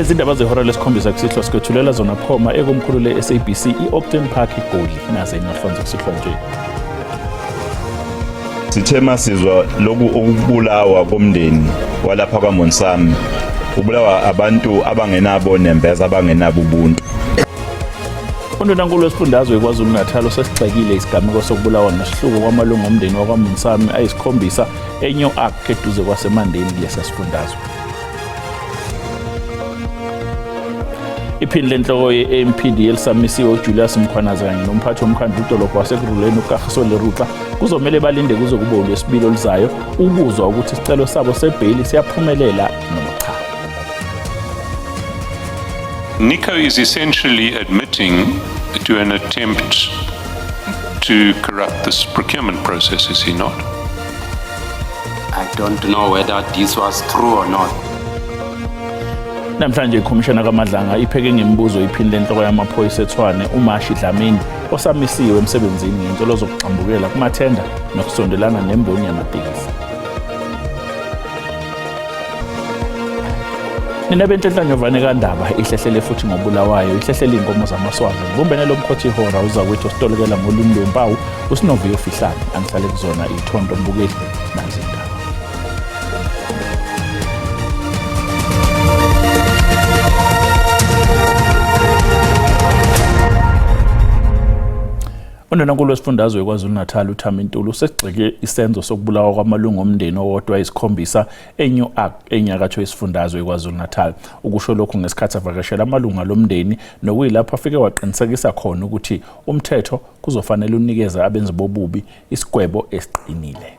lezi ndaba zehora lesikhombisa kusihlo sikethulela zona phoma ekomkhulu le-SABC i-Upton Park eGoli naze Alfonso kusihlwa nje. Sithe masizwa loku ukubulawa komndeni walapha kwaMonsami, ubulawa abantu abangenabo nembeza abangenabo ubuntu. Undunankulu wesifundazwe KwaZulu-Natal sesigxekile isigameko sokubulawa nesihluku kwamalungu omndeni wakwaMonsami ayisikhombisa eNew Ark eduze kwaseMandeni kulesa sifundazwe. Iphini lenhloko ye-AMPD elisamisiwe uJulius Mkhwanazi kanye nomphathi womkhandlu udolobha waseKuruleni uKagiso Lerutla kuzomele balinde kuze kube uLwesibili oluzayo ukuzwa ukuthi isicelo sabo sebheli siyaphumelela noma cha. Nico is essentially admitting to an attempt to corrupt this procurement process, is he not? I don't know whether this was true or not. Namhlanje ikhomishana kaMadlanga ipheke ngemibuzo iphini lenhloko yamaphoyisa eTshwane uMashi Dlamini osamisiwe emsebenzini ngentolo zokuxambukela kumathenda nokusondelana nemboni yamatekisi. Nina benhlanhla vane kaNdaba ihlehlele futhi ngobulawayo ihlehlele inkomo zamaswazi bumbene lomkhothi ihora uzakwethu sitolekela ngolimi lwempawu usinoviyo Fihlane angihlale kuzona ithondo mbukeli nazinda. Undunankulu wesifundazwe KwaZulu-Natal uThami Ntuli sesigxeke isenzo sokubulawa kwamalungu omndeni owodwa isikhombisa eNew Ark enyakatho yesifundazwe KwaZulu-Natal. Ukusho lokhu ngesikhathi avakashela amalunga lomndeni nokuyilapho afike waqinisekisa khona ukuthi umthetho kuzofanele unikeza abenzi bobubi isigwebo esiqinile.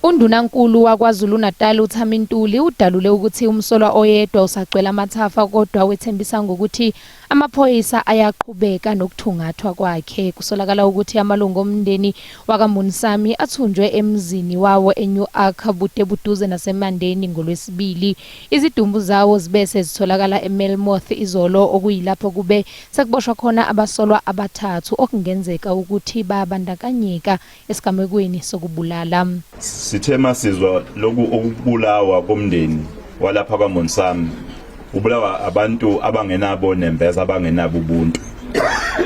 Undunankulu wakwaZulu-Natal uThami Ntuli udalule ukuthi umsolwa oyedwa usagcwele amathafa kodwa wethembisa ngokuthi amaphoyisa ayaqhubeka nokuthungathwa kwakhe. Kusolakala ukuthi amalungu omndeni wakaMonsami athunjwe emzini wawo eNew Ark bude buduze naseMandeni ngoLwesibili. Izidumbu zawo zibese zitholakala eMelmoth izolo okuyilapho kube sekuboshwa khona abasolwa abathathu okungenzeka ukuthi babandakanyeka esigamekweni sokubulala. Sithe masizwa loku ukubulawa komndeni walapha kwaMonsami, ubulawa abantu abangenabo nembeza abangenabo ubuntu.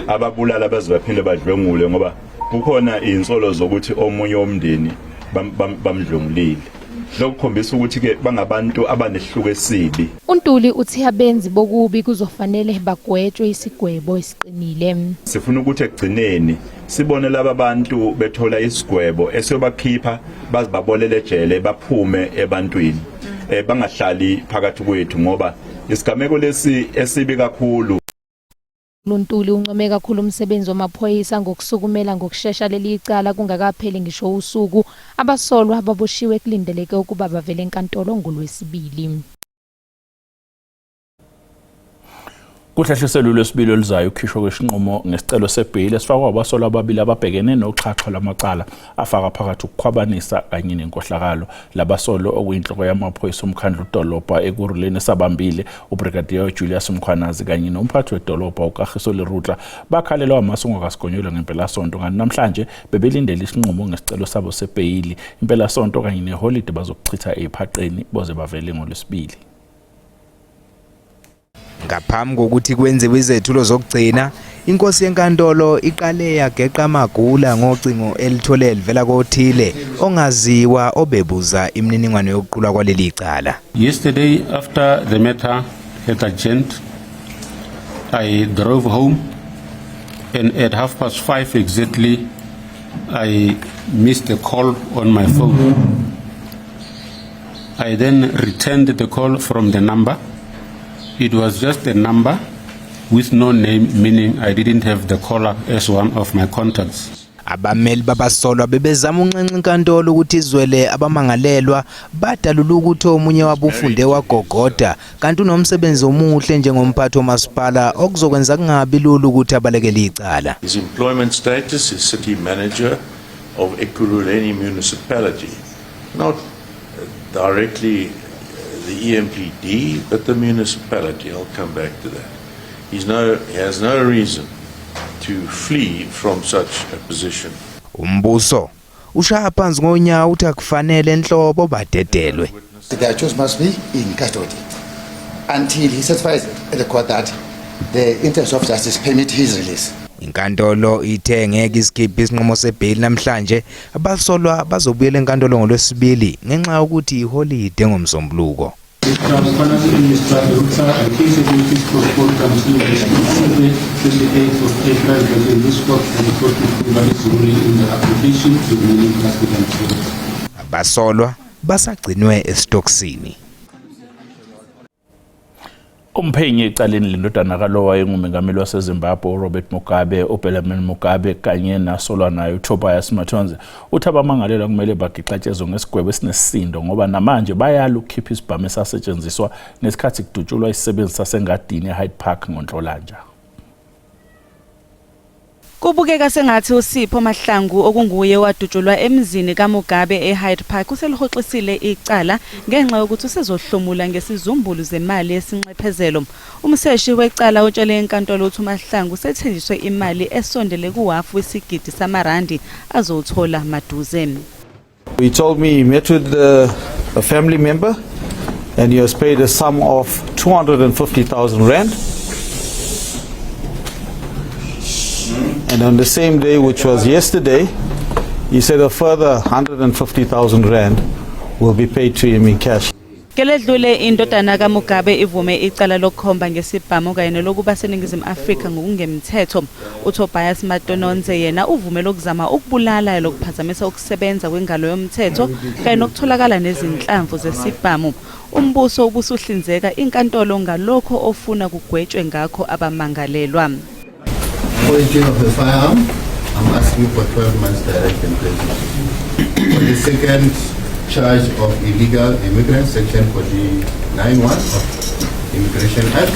Ababulala bazibaphinde badlwengule ngoba kukhona insolo zokuthi omunye omndeni bamdlungulile. Lokukhombisa ukuthi ke bangabantu abanesihluku esibi. uNtuli uthi abenzi bokubi kuzofanele bagwetshwe isigwebo esiqinile. Sifuna ukuthi ekugcineni sibone laba bantu bethola isigwebo esiyobakhipha bazibabolele ejele baphume ebantwini. Bangahlali phakathi kwethu ngoba isigameko lesi esibi kakhulu. uNtuli uncome kakhulu umsebenzi wamaphoyisa ngokusukumela ngokusheshsha leli icala kungakapheli ngisho usuku abasolwa ababoshiwe kulindeleke ukuba bavele enkantolo ngoLwesibili. Kuhlehliselwe uLwesibili oluzayo ukhishwa kweshinqumo ngesicelo sebheli esifakwa abasolwa ababili ababhekene noxhaxho lamacala afaka phakathi ukukhwabanisa kanye nenkohlakalo. Labasolo okuyinhloko yamaphoyisa omkhandlu udolobha eKuruleni sabambile uBrigadier Julius Mkhwanazi kanye nomphathi wedolobha uKagiso Lerutla bakhalelwa amasungu kasigonyelwe ngempelasonto kanti namhlanje bebelindele isinqumo ngesicelo sabo sebheli. Impelasonto kanye neholide bazokuchitha ephaqeni boze bavele ngoLwesibili. Ngaphambi kokuthi kwenziwe izethulo zokugcina, inkosi yenkantolo iqale yageqa amagula ngocingo elithole livela kothile ongaziwa obebuza imininingwane yokuqulwa kwaleli icala. Yesterday after the matter had adjourned, I drove home and at 5:30 exactly I missed a call on my phone. I then returned the call from the number. It was just a number with no name, meaning I didn't have the caller as one of my contacts. Abameli babasolwa bebezama unxenxa inkantolo ukuthi izwele abamangalelwa badalula ukuthi omunye wabo ufunde wagogoda kanti unomsebenzi omuhle njengomphathi womasipala okuzokwenza kungabi lula ukuthi abalekele icala. His employment status is city manager of Ekurhuleni municipality, not directly the EMPD, but the municipality. I'll come back to that. He has no reason to flee from such a position. Umbuso ushaya phansi ngonyawo uthi akufanele enhlobo badedelwe. The accused must be in custody. until he certifies at the court that the interest of justice permit his release. Inkantolo ithe ngeke isikhiphe isinqumo sebheli namhlanje abasolwa bazobuyela enkantolo ngoLwesibili ngenxa yokuthi iholide ngomsombuluko. Abasolwa basagcinwe esitokisini. Umphenyi ecaleni lendodana kalo wayengumengameli waseZimbabwe uRobert Mugabe, uBellarmine Mugabe kanye nasolwa naye uTobias Matonze uthi abamangalelwa kumele bagixatshezwe ngesigwebo esinesisindo ngoba namanje bayala ukukhipha isibhamu esasetshenziswa ngesikhathi kudutshulwa isisebenzi sasengadini eHyde Park ngoNhlolanja. Kubukeka sengathi uSipho Mahlangu okunguye wadutshulwa emzini kaMugabe eHyde Park uselihoxisile icala ngenxa yokuthi usezohlomula ngesizumbulu zemali esinxephezelo. Umseshi wecala utshele enkantolo ukuthi uMahlangu sethenjiswe imali esondele kuhafu wesigidi samarandi azothola maduze. He told me he met with a family member and he was paid a sum of 250,000 rand. And on the same day, which was yesterday, he said a further 150,000 rand will be paid to him in cash. Keledlule indodana kaMugabe ivume icala lokukhomba ngesibhamu kanye lokuba seningizimu Afrika ngokungemthetho. uTobias Matonze yena uvume lokuzama ukubulala lokuphazamisa ukusebenza kwengalo yomthetho kanye nokutholakala nezinhlamvu zesibhamu. Umbuso ubusuhlinzeka inkantolo ngalokho ofuna kugwetshwe ngakho abamangalelwa. Origin of the firearm, I'm asking for 12 months direct imprisonment. For the second charge of illegal immigrants, section 49(1) of Immigration Act,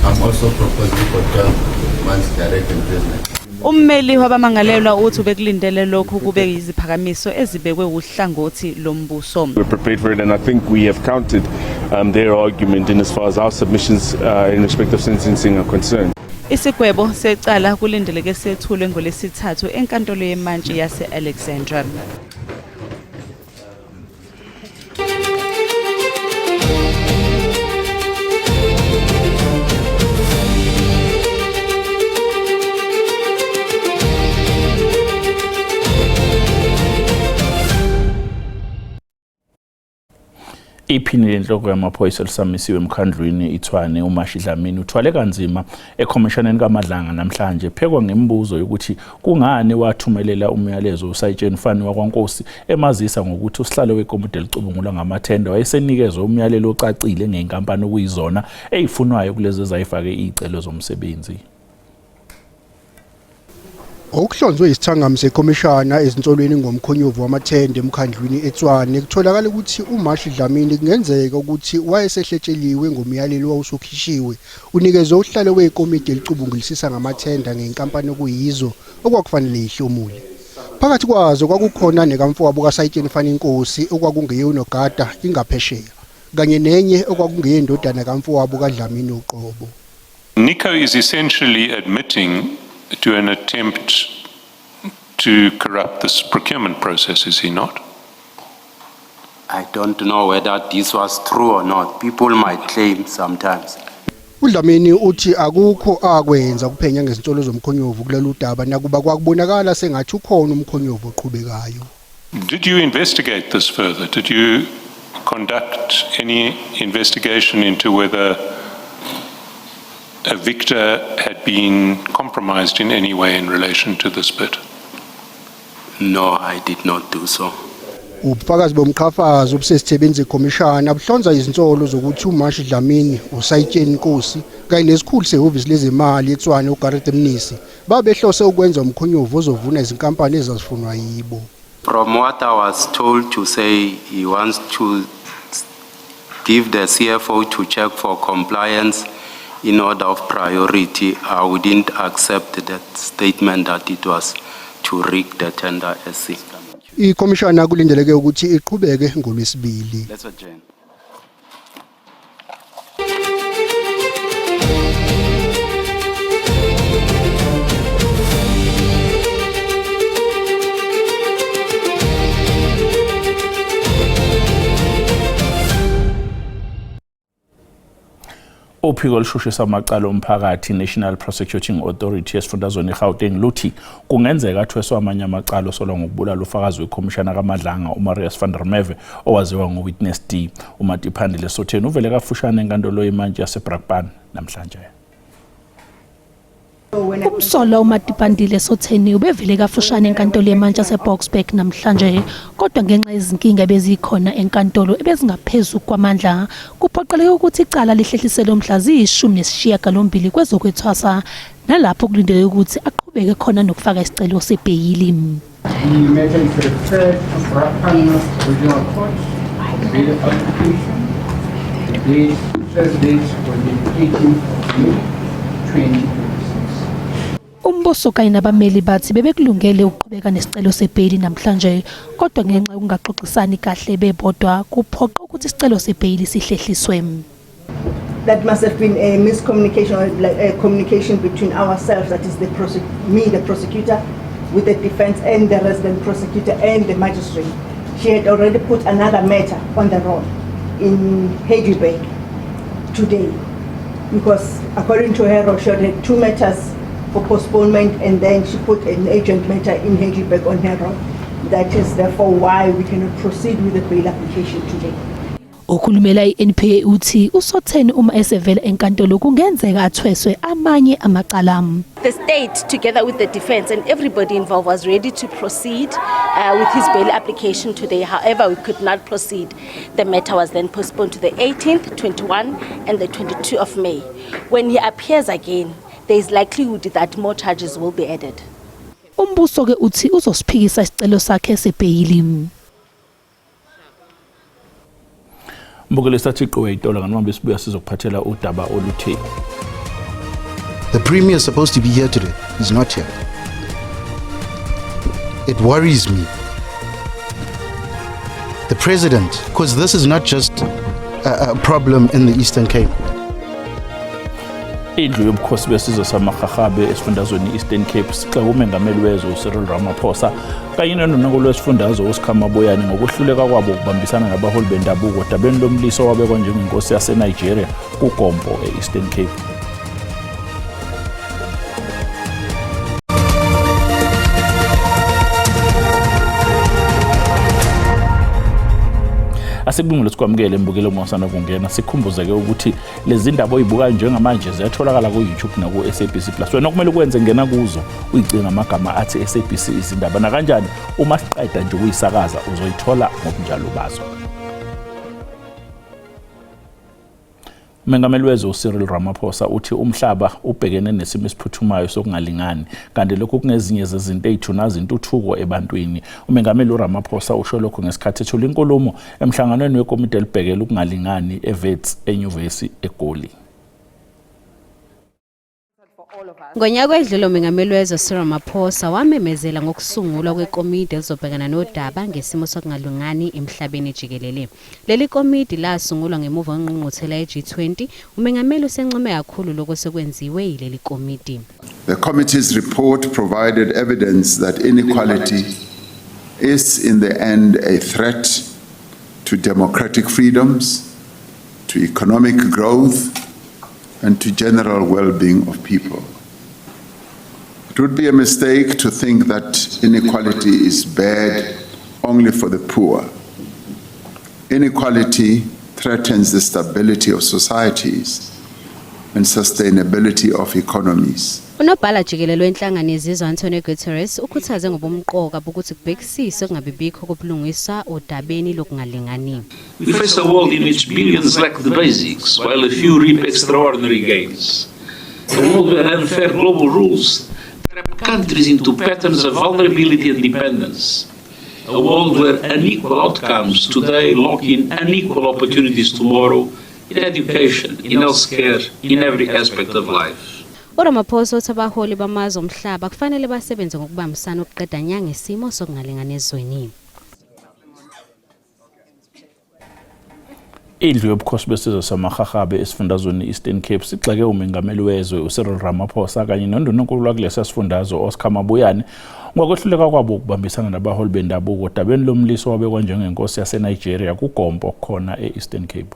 I'm also proposing for 12 months direct imprisonment. Ummeli wabamangalelwa uthi bekulindele lokho kube iziphakamiso ezibekwe uhlangothi lombuso. We're prepared for it and I think we have counted their argument in as far as our submissions in respect of sentencing are concerned. Isigwebo secala kulindeleke sethulwe ngoLwesithathu enkantolo yemantshi yase-Alexandra. Iphini lenhloko yamaphoyisa elisamisiwe emkhandlwini iTshwane uMashi Dlamini uthwale kanzima ekhomishoneni kaMadlanga namhlanje phekwa ngemibuzo yokuthi kungani wathumelela umyalezo uSayitsheni Fani wakwaNkosi emazisa ngokuthi usihlalo wekomiti elicubungula ngamathenda wayesenikezwe umyalelo ocacile ngenkampani okuyizona eyifunwayo kulezi ezayifake izicelo zomsebenzi. Okuhlonzwe isithangami sekhomishana ezinsolweni ngomkhonyovu wamathende emkhandlwini eTshwane kutholakala ukuthi uMashi Dlamini kungenzeka ukuthi wayesehletsheliwe ngomyalelo owusukhishiwe unikezwe uhlalo wekomiti elicubungulisisa ngamathenda ngenkampani okuyizo okwakufanele ihlomule. Phakathi kwazo kwakukhona nekamfowabo kaSayitsheni Fani Nkosi okwakungeye uNogada ingaphesheya kanye nenye okwakungeye indodana kamfowabo kaDlamini uqobo. Nico is essentially admitting to an attempt to corrupt this procurement process, is he not? I don't know whether this was true or not. People might claim sometimes. uDlamini uthi akukho akwenza kuphenya ngezinsolo zomkhonyovu kulolu daba nakuba kwakubonakala sengathi ukhona umkhonyovu oqhubekayo. Did you investigate this further? Did you conduct any investigation into whether a victor had been compromised in any way in relation to this bit? No, I did not do so. Ubufakazi bomqhafazo obusesithebeni zekhomishana buhlonza izinsolo zokuthi uMashi Dlamini, uSayitsheni Nkosi kanye nesikhulu sehhovisi lezemali eTshwane uGareth Mnisi babehlose ukwenza umkhonyovu ozovuna izinkampani ezazifunwa yibo. From what I was told to say, he wants to give the CFO to check for compliance in order of priority. I wouldn't accept that statement that it was to rig the tender SC. Ikhomishana kulindeleke ukuthi iqhubeke ngoLwesibili. Let's adjourn. Uphiko lushushisa amacala omphakathi National Prosecuting Authority esifundazweni eGauteng luthi kungenzeka athweswe amanye amacala osolwa ngokubulala ufakazi wekhomishana kaMadlanga uMarius van der Merwe owaziwa ngoWitness D. uMatiphandile Sotheni uvele kafushane enkantolo yemantshi yaseBrakpan namhlanje. Umsolwa uMatiphandile Sotheni ubevele kafushane enkantolo yemantshi yaseBoksburg namhlanje kodwa ngenxa yezinkinga ebezikhona enkantolo ebezingaphezu kwamandla kuphoqeleke ukuthi icala lihlehliselwe umhla zi-18 kwezokwethwasa nalapho kulindeleke ukuthi aqhubeke khona nokufaka isicelo sebheyili. The matter is referred to Brakpan Regional Court. Bail application. The first date was the 18th of May 2026. Umbuso kanye nabameli bathi bebekulungele ukuqhubeka nesicelo sebheyili namhlanje kodwa ngenxa yokungaxoxisani kahle bebodwa kuphoqa ukuthi isicelo sebheyili sihlehliswe. That must have been a miscommunication or like a communication between ourselves, that is the prosecutor, with the defense and the resident prosecutor and the magistrate. She had already put another matter on the roll in Heidelberg today because according to her, she had 2 matters for postponement and then she put an urgent matter in Heidelberg on her roll. That is therefore why we cannot proceed with the bail application today. Okhulumela iNPA uthi uSotheni uma esevela enkantolo kungenzeka athweswe amanye amacala. The state together with the defense and everybody involved was ready to proceed with his bail application today. However, we could not proceed. The matter was then postponed to the 18th, 21 and the 22 of May. When he appears again, there is likelihood that more charges will be added. Umbuso ke uthi uzosiphikisa isicelo sakhe sebheyili. Mbukele sathixo eyitola kanoma besibuya sizokuphathela udaba oluthe. The premier is supposed to be here today. He's not here. It worries me. The president, because this is not just a problem in the Eastern Cape. Indlu yobukhosi besizwe samaGaggabe esifundazweni Eastern Cape sixoxa umengameli wezwe uCyril Ramaphosa kanye nononoko lwesifundazwe uSikhamabuyane ngokuhluleka kwabo ukubambisana nabaholi bendabuko dabeni lomliso wabekwa njengenkosi yaseNigeria kuGompo eEastern Cape. Asikubungile sikwamukele mbukelo mosana kungena sikhumbuzeke ukuthi lezi ndaba oyibuka njengamanje ziyatholakala ku YouTube na ku SABC+ wena kumele ukwenze ngena kuzo uyicinga amagama athi SABC izindaba na kanjani uma siqeda nje ukuyisakaza uzoyithola ngobunjalo bazo. Umengameli wezwe uCyril Ramaphosa uthi umhlaba ubhekene nesimo esiphuthumayo sokungalingani kanti lokho kungezinye zezinto ezithunaza intuthuko ebantwini. Umengameli uRamaphosa usho lokho ngesikhathi ethula inkulumo emhlanganweni wekomiti elibhekele ukungalingani eWits eNyuvesi eGoli. Ngonyaka wedlule umengameli wezwe Cyril Ramaphosa wamemezela ngokusungulwa kwekomiti elizobhekana nodaba ngesimo sokungalungani emhlabeni jikelele. Leli komiti lasungulwa ngemuva kwengqungquthela ye-G20. Umengameli usencome kakhulu lokho sekwenziwe yileli komiti. The committee's report provided evidence that inequality is in the end a threat to democratic freedoms, to economic growth, and to general well-being of people. It would be a mistake to think that inequality is bad only for the poor. Inequality threatens the stability of societies and sustainability of economies. Unobhala jikelele wenhlangano yezizwe Antonio Guterres ukhuthaze ngobumqoka bokuthi kubhekisiswe kungabibikho kobulungiswa odabeni lokungalingani. We face a world in which billions lack the basics while a few reap extraordinary gains. A world where unfair global rules trap countries into patterns of vulnerability and dependence. A world where unequal outcomes today lock in unequal opportunities tomorrow in education, in healthcare, in every aspect of life. uRamaphosa uthi abaholi bamazwe omhlaba kufanele basebenze ngokubambisana ukuqeda nya ngesimo sokungalingana ezweni. Indlu yobukhosi besizwe samaGaggabe esifundazweni Eastern Cape sixake umengameli wezwe uCyril Ramaphosa kanye nondonkulu kulesi sifundazwe uSikhamabuyane ngokwehluleka kwabo ukubambisana nabaholi bendabuko dabeni lomliso wabekwa njengenkosi yaseNigeria kuGompo khona eEastern Cape.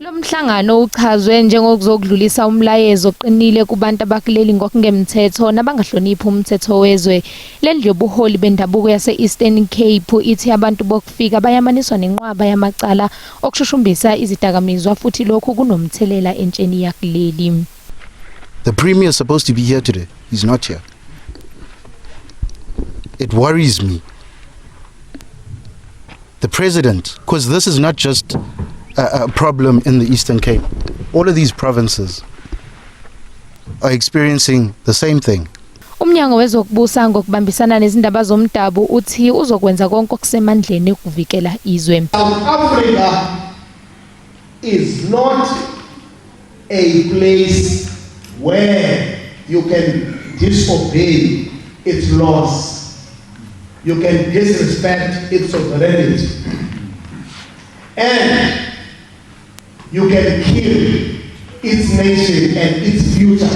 Lo mhlangano uchazwe njengokuzokudlulisa umlayezo oqinile kubantu abakuleli ngokungemthetho nabangahloniphi umthetho wezwe. Lendlu yobuholi bendabuko yase-Eastern Cape ithi abantu bokufika bayamaniswa nenqwaba yamacala okushushumbisa izidakamizwa futhi lokhu kunomthelela entsheni yakuleli. The Premier is supposed to be here today. He's not here. It worries me. The President, because this is not just a problem in the Eastern Cape. All of these provinces are experiencing the same thing. Umnyango wezokubusa ngokubambisana nezindaba zomdabu uthi uzokwenza konke okusemandleni ukuvikela izwe. South Africa is not a place where you can disobey its laws. You can disrespect its sovereignty. And you can kill its nation and its future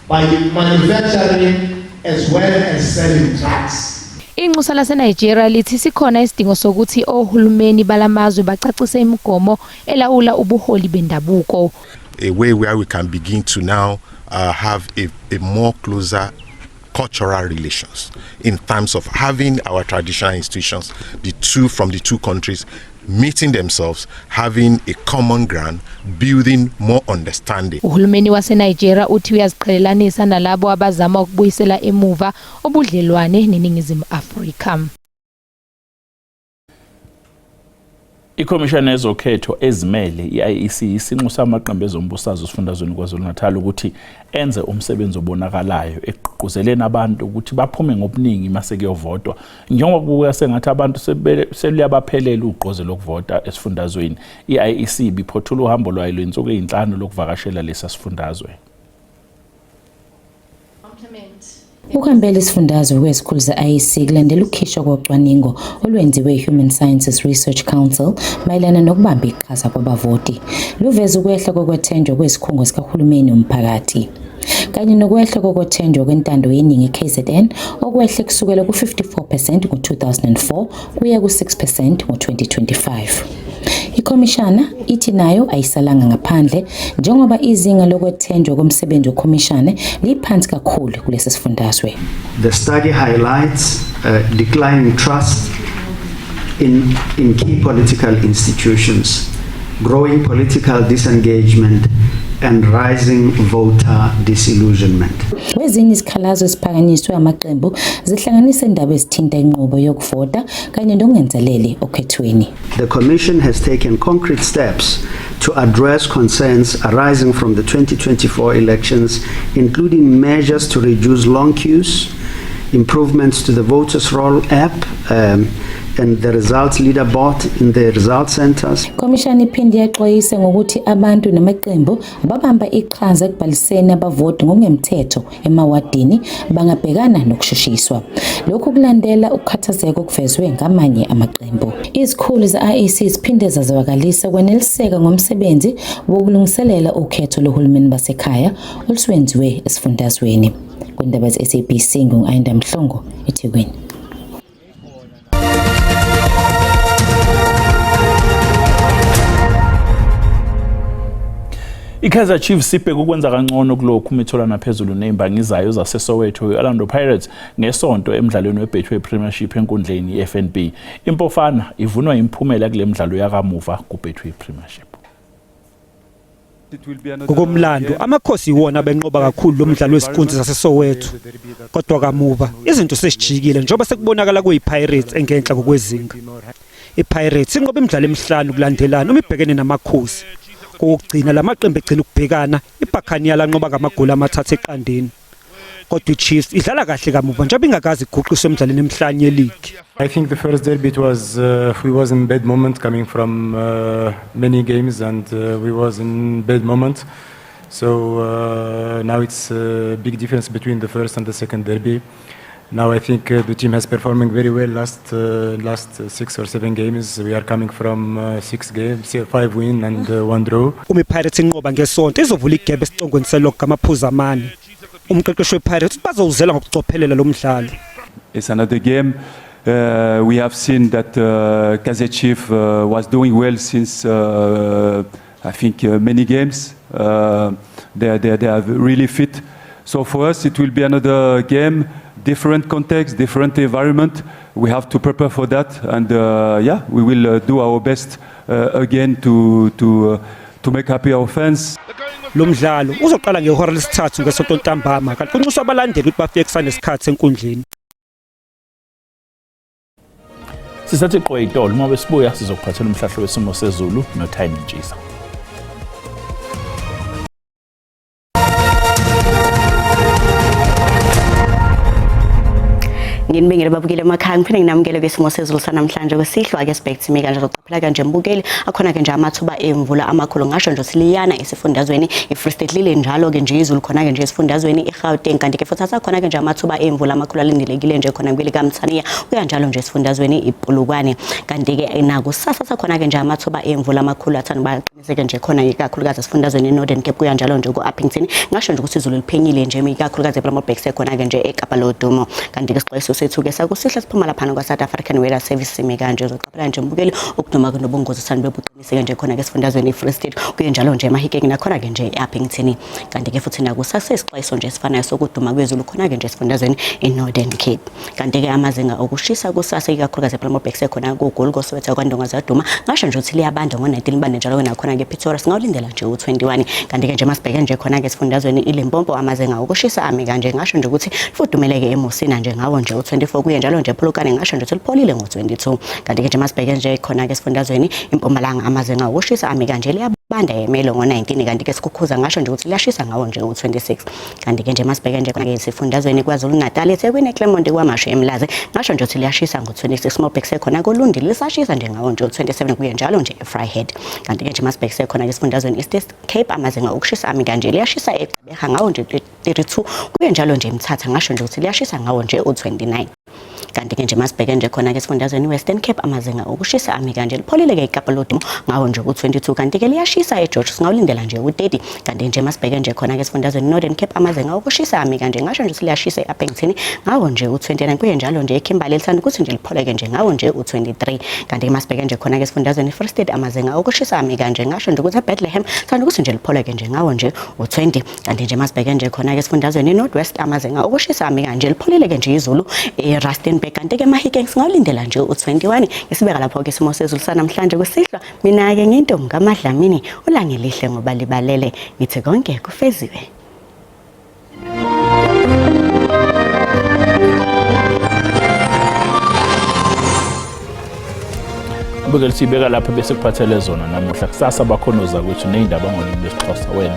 by manufacturing as well as selling drugs. Inxusa laseNigeria lithi sikhona isidingo sokuthi ohulumeni balamazwe bacacise imigomo elawula ubuholi bendabuko. A way where we can begin to now have a more closer cultural relations in terms of having our traditional institutions, from the two countries, meeting themselves, having a common ground, building more understanding. Uhulumeni waseNigeria uthi uyaziqhelelanisa nalabo abazama ukubuyisela emuva obudlelwane neNingizimu Afrika. Ikhomishana yezokhetho ezimele iIEC isinxusa amaqembu ezombusazwe esifundazweni KwaZulu-Natal ukuthi enze umsebenzi obonakalayo eqhuquzeleni abantu ukuthi baphume ngobuningi mase kuyovotwa njengoba kubuka sengathi abantu seliyabaphelela ugqoze lokuvota esifundazweni. iIEC biphothula uhambo lwayo lwensuku ezinhlanu lokuvakashela lesa sifundazwe. Ukuhambela isifundazwe kwezikhulu ze-IEC kulandela ukukhishwa kocwaningo olwenziwe i-Human Sciences Research Council mayelana nokubamba iqhaza kwabavoti. Luveza ukwehla kokwethenjwa kwezikhungo zikahulumeni umphakathi kanye nokwehla kokwethenjwa kwentando yeningi KZN okwehle kusukela ku-54% ngo-2004 kuya ku-6% ngo-2025. Ikhomishana ithi nayo ayisalanga ngaphandle njengoba izinga lokwethenjwa komsebenzi wekhomishana liphansi kakhulu kulesi sifundazwe. The study highlights declining trust in key political institutions, growing political disengagement and rising voter disillusionment. Kwezinye izikhalazo eziphakanyiswe amaqembu zihlanganisa indaba ezithinta inqubo yokuvota kanye nokungenzeleli okhethweni. The Commission has taken concrete steps to address concerns arising from the 2024 elections, including measures to reduce long queues, improvements to the voters roll app, and the results leaderboard in the result centers. Komishana iphinde yaxwayisa ngokuthi abantu namaqembu babamba iqhaza ekubhaliseni abavoti ngokungemthetho emawadini bangabhekana nokushushiswa. Lokhu kulandela ukukhathazeka okuvezwe ngamanye amaqembu. Izikhulu ze-IEC ziphinde zazawakalisa ukweneliseka ngomsebenzi wokulungiselela ukhetho lohulumeni basekhaya oluswenziwe esifundazweni. Kundaba ze-SABC ngu-Ayinda Mhlongo, eThekwini. iKaizer Chiefs sibheka ukwenza kangcono kulokhu umitholana phezulu nezimbangizayo zaseSoweto Orlando Pirates ngesonto emidlalweni weBetway Premiership enkundleni yeFNB. Impofana ivunwa imphumela kule midlalo yakamuva kuBetway Premiership. Ngokomlando amakhosi iwona benqoba kakhulu lo mdlalo wesikhundla saseSoweto. Kodwa kamuva izinto sesijikile njengoba sekubonakala kuyiPirates engenhla kokwezinga. iPirates inqoba imidlalo emihlanu kulandelana uma ibhekene namakhosi. Kokugcina lamaqembu egcina ukubhekana iBuccaneers lanqoba ngamagoli amathathu eqandeni. Kodwa iChiefs idlala kahle kamuva njengoba ingakazi iguqiswe emidlalweni emihlanu ye-league. I think the first derby it was we was in bad moment coming from many games and we was in bad moment. So now it's a big difference between the first and the second derby. Now I think the team has performing very well last 6 or 7 games. We are coming from 6 games, 5 win and 1 draw. iPirates inqoba ngesonto izovula igebe esicongweni selokho ngamaphuzu amane. Umqeqeshi wePirates bazowuzela ngokucophelela lo mdlalo. It's another game. We have seen that Kaizer Chiefs was doing well since I think many games. They are really fit. So for us, it will be another game, different context, different environment. We have to prepare for that, and yeah, we will do our best again to make happy our fans. Lo mdlalo uzoqala ngehora lesithathu ngesonto ntambama kanti kunxuswa abalandeli ukuthi bafike kusane isikhathi enkundleni. Sisathi qoyitolo uma besibuya sizokuphathela umhlahlo wesimo sezulu noThini Ntshisa. Nginibingele babukile emakhaya ngiphinde nginamukele kwesimo sezulu sanamhlanje kwesihlwa ake sibhekithimi kanje zokuqaphela kanje mbukeli akhona ke nje amathuba emvula amakhulu ngasho nje siliyana isifundazweni iFree State lile njalo ke nje izulu khona ke nje isifundazweni iGauteng kanti ke futhi asakhona ke nje amathuba emvula amakhulu alindelekile nje khona kweli kaMthaniya uyanjalo nje isifundazweni iPulukwane kanti ke nakusasa sakhona ke nje amathuba emvula amakhulu athanda baqiniseke nje khona ikakhulukazi isifundazweni iNorthern Cape kuyanjalo nje kuUppington ngasho nje ukuthi izulu liphenyile nje ikakhulukazi ePlamberg sekhona ke nje eKapa Lodumo kanti ke sixwayiso sethu ke sakusihla siphuma lapha kwa South African Weather Service sime kanje zoqaphela nje mbukeli ukuduma kunobungozi sani bebuqiniseke nje khona ke esifundazweni iFree State kuyenjalo nje eMahikeng nakhona ke nje eUppington kanti ke futhi nakusasa isixwayiso nje sifanayo sokuduma kwezulu khona ke nje esifundazweni eNorthern Cape kanti ke amazinga okushisa kusasa ikakhulukazi ePlamberg sekhona kuGolgo Soweto kwaNdonga zaduma ngasho nje ukuthi liyabanda ngo19 bande njalo ke nakhona ke Pretoria singawulindela nje u21 kanti ke nje masibheke nje khona ke esifundazweni iLimpopo amazinga okushisa ami kanje ngasho nje ukuthi fudumeleke eMosina nje ngawo nje u24 kuye njalo nje Polokwane ngasho nje lipholile ngo22 kanti ke nje masibheke nje khona ke esifundazweni iMpumalanga amazinga okushisa ami kanje liyabanda eMelo ngo19 kanti ke Sikhukhuza ngasho nje ukuthi liyashisa ngawo nje u26 kanti ke nje masibheke nje khona ke esifundazweni KwaZulu Natal eThekwini eClermont kwaMashu eMlazi ngasho nje ukuthi liyashisa ngo26 Mobex sekhona koLundi lisashisa nje ngawo nje u27 kuye njalo nje eVryhead kanti ke nje masibheke sekhona ke esifundazweni Eastern Cape amazinga okushisa ami kanje liyashisa eGqeberha ngawo nje 32 kuye njalo nje eMthatha ngasho nje ukuthi liyashisa ngawo nje u29 kanti ke nje masibheke nje khona ke esifundazweni Western Cape amazinga okushisa ami kanje lipholile ke eKapa Lodumo ngawo nje ku22 kanti ke liyashisa eGeorge singawulindela nje u30 kanti nje masibheke nje khona ke esifundazweni Northern Cape amazinga okushisa ami kanje ngasho nje liyashisa eUppington ngawo nje u29 kuye njalo nje eKimberley lithanda ukuthi nje lipholeke nje ngawo nje u23 kanti ke masibheke nje khona ke esifundazweni Free State amazinga okushisa ami kanje ngasho nje ukuthi eBethlehem lithanda ukuthi nje lipholeke nje ngawo nje u20 kanti nje masibheke nje khona ke esifundazweni Northwest amazinga okushisa ami kanje lipholile ke nje izulu eRustenburg kanti ke Mahikeng singawulindela nje u21 ngisibeka lapho ke isimo sezulu sanamhlanje kwesihlwa mina ke ngintombi kaMadlamini ulangelihle ngoba libalele ngithi konke kufeziwe. Bukele sibeka lapha bese kuphathele zona namuhla kusasa bakhonoza ukuthi nezindaba ngolimi lwesiXhosa wena